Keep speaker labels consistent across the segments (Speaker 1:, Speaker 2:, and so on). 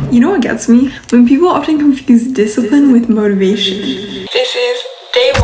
Speaker 1: You know what gets me? When people often confuse discipline with motivation.
Speaker 2: This is day 1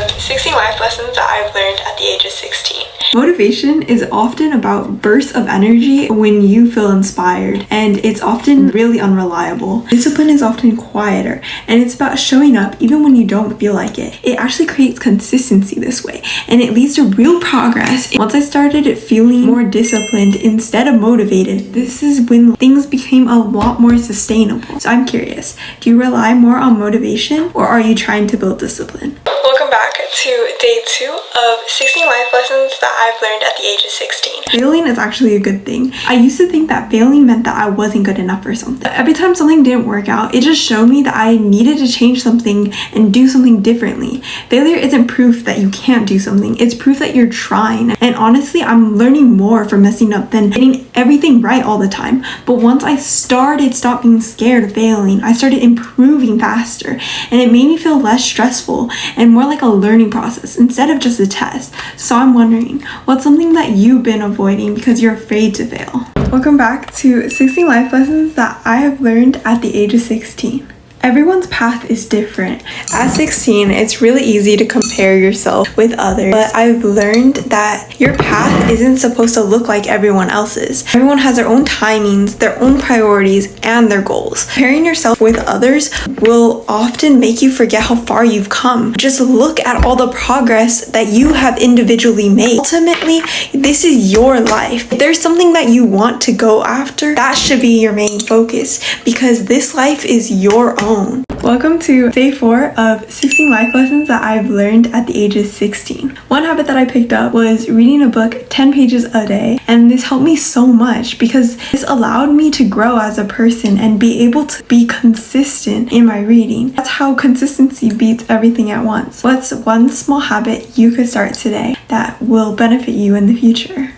Speaker 2: of 16 life lessons that I've learned at the age of 16.
Speaker 1: Motivation is often about bursts of energy when you feel inspired, and it's often really unreliable. Discipline is often quieter, and it's about showing up even when you don't feel like it. It actually creates consistency this way, and it leads to real progress. Once I started feeling more disciplined instead of motivated, this is when things became a lot more sustainable. So I'm curious, do you rely more on motivation, or are you trying to build discipline?
Speaker 2: Welcome back to day 2 of 16 life lessons that I've learned at the age of 16.
Speaker 1: Failing is actually a good thing. I used to think that failing meant that I wasn't good enough for something. Every time something didn't work out, it just showed me that I needed to change something and do something differently. Failure isn't proof that you can't do something. It's proof that you're trying. And honestly, I'm learning more from messing up than getting everything right all the time. But once I started stop being scared of failing, I started improving faster, and it made me feel less stressful and more like a learning process instead of just a test. So I'm wondering, what's something that you've been avoiding because you're afraid to fail? Welcome back to 16 life lessons that I have learned at the age of 16. Everyone's path is different. At 16, it's really easy to compare yourself with others, but I've learned that your path isn't supposed to look like everyone else's. Everyone has their own timings, their own priorities, and their goals. Comparing yourself with others will often make you forget how far you've come. Just look at all the progress that you have individually made. Ultimately, this is your life. If there's something that you want to go after, that should be your main focus, because this life is your own. Welcome to day 4 of 16 life lessons that I've learned at the age of 16. One habit that I picked up was reading a book 10 pages a day, and this helped me so much because this allowed me to grow as a person and be able to be consistent in my reading. That's how consistency beats everything at once. What's one small habit you could start today that will benefit you in the future?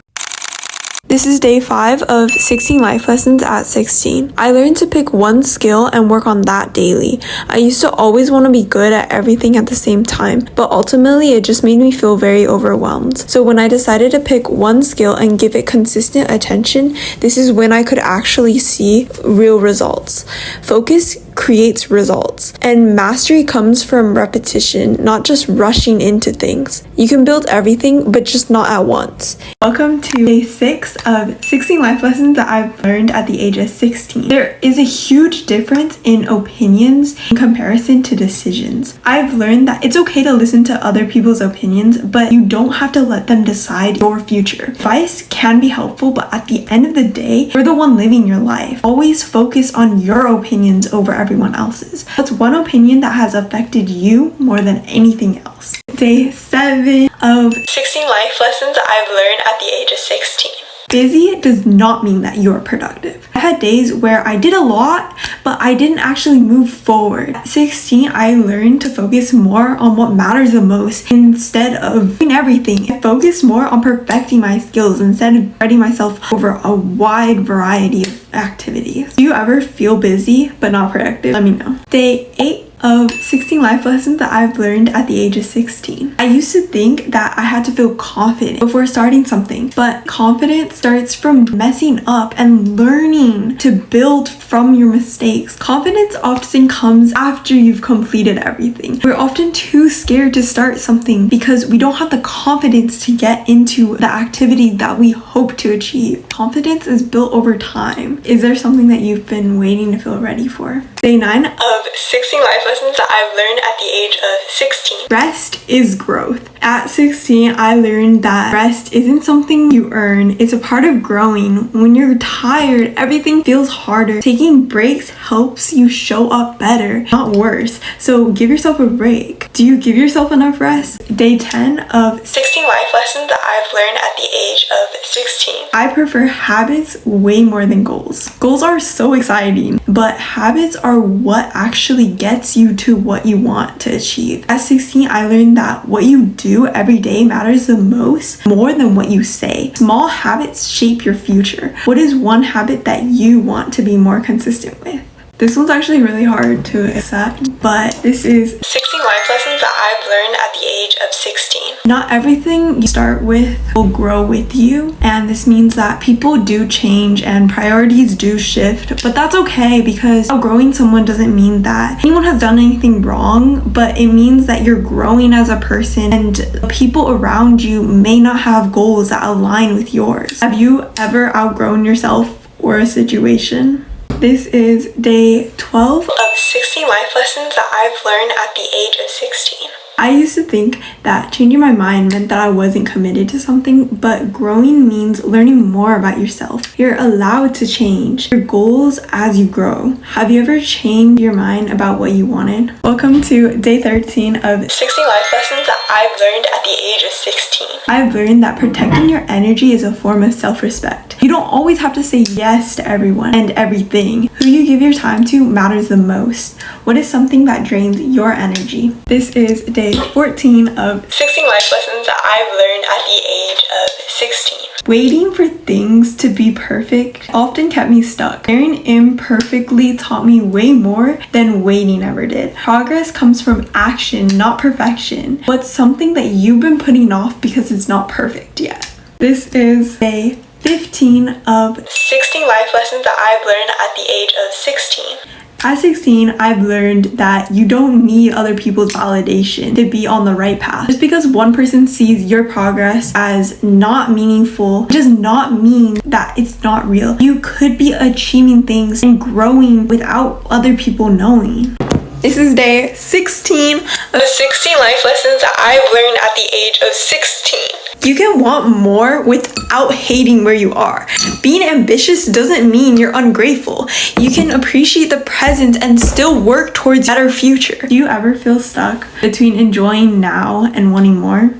Speaker 1: This is day 5 of 16 life lessons at 16. I learned to pick one skill and work on that daily. I used to always want to be good at everything at the same time, but ultimately it just made me feel very overwhelmed. So when I decided to pick one skill and give it consistent attention, this is when I could actually see real results. Focus creates results, and mastery comes from repetition, not just rushing into things. You can build everything, but just not at once. Welcome to day 6 of 16 life lessons that I've learned at the age of 16. There is a huge difference in opinions in comparison to decisions. I've learned that it's okay to listen to other people's opinions, but you don't have to let them decide your future. Advice can be helpful, but at the end of the day, you're the one living your life. Always focus on your opinions over everyone else's. What's one opinion that has affected you more than anything else? Day 7 of
Speaker 2: 16 life lessons that I've learned at the age of 16.
Speaker 1: Busy does not mean that you're productive. I had days where I did a lot, but I didn't actually move forward. At 16, I learned to focus more on what matters the most instead of doing everything. I focused more on perfecting my skills instead of spreading myself over a wide variety of activities. Do you ever feel busy but not productive? Let me know. Day 8 of 16 life lessons that I've learned at the age of 16. I used to think that I had to feel confident before starting something, but confidence starts from messing up and learning to build from your mistakes. Confidence often comes after you've completed everything. We're often too scared to start something because we don't have the confidence to get into the activity that we hope to achieve. Confidence is built over time. Is there something that you've been waiting to feel ready for? Day 9
Speaker 2: of 16 life lessons that I've learned at the age of 16.
Speaker 1: Rest is growth. At 16, I learned that rest isn't something you earn. It's a part of growing. When you're tired, everything feels harder. Taking breaks helps you show up better, not worse. So give yourself a break. Do you give yourself enough rest? Day 10 of
Speaker 2: 16 life lessons that I've learned at the age of 16.
Speaker 1: I prefer habits way more than goals. Goals are so exciting, but habits are what actually gets you to what you want to achieve. At 16, I learned that what you do every day matters the most, more than what you say. Small habits shape your future. What is one habit that you want to be more consistent with? This one's actually really hard to accept, but this is
Speaker 2: 16 life lessons that I've learned at the age of 16.
Speaker 1: not everything you start with will grow with you, and this means that people do change and priorities do shift, but that's okay because outgrowing someone doesn't mean that anyone has done anything wrong, but it means that you're growing as a person and the people around you may not have goals that align with yours. Have you ever outgrown yourself or a situation? This is day 12
Speaker 2: Of 16 life lessons that I've learned at the age of 16.
Speaker 1: I used to think that changing my mind meant that I wasn't committed to something, but growing means learning more about yourself. You're allowed to change your goals as you grow. Have you ever changed your mind about what you wanted? Welcome to day 13 of
Speaker 2: 16 life lessons that I've learned at the age of 16.
Speaker 1: I've learned that protecting your energy is a form of self-respect. You don't always have to say yes to everyone and everything. Who you give your time to matters the most. What is something that drains your energy? This is day 14 of
Speaker 2: 16 life lessons that I've learned at the age of 16.
Speaker 1: Waiting for things to be perfect often kept me stuck. Marrying imperfectly taught me way more than waiting ever did. Progress comes from action, not perfection. What's something that you've been putting off because it's not perfect yet? This is day 15 of
Speaker 2: 16 life lessons that I've learned at the age of 16.
Speaker 1: At 16, I've learned that you don't need other people's validation to be on the right path. Just because one person sees your progress as not meaningful does not mean that it's not real. You could be achieving things and growing without other people knowing. This is day 16
Speaker 2: The 16 life lessons that I've learned at the age of 16.
Speaker 1: You can want more without hating where you are. Being ambitious doesn't mean you're ungrateful. You can appreciate the present and still work towards a better future. Do you ever feel stuck between enjoying now and wanting more?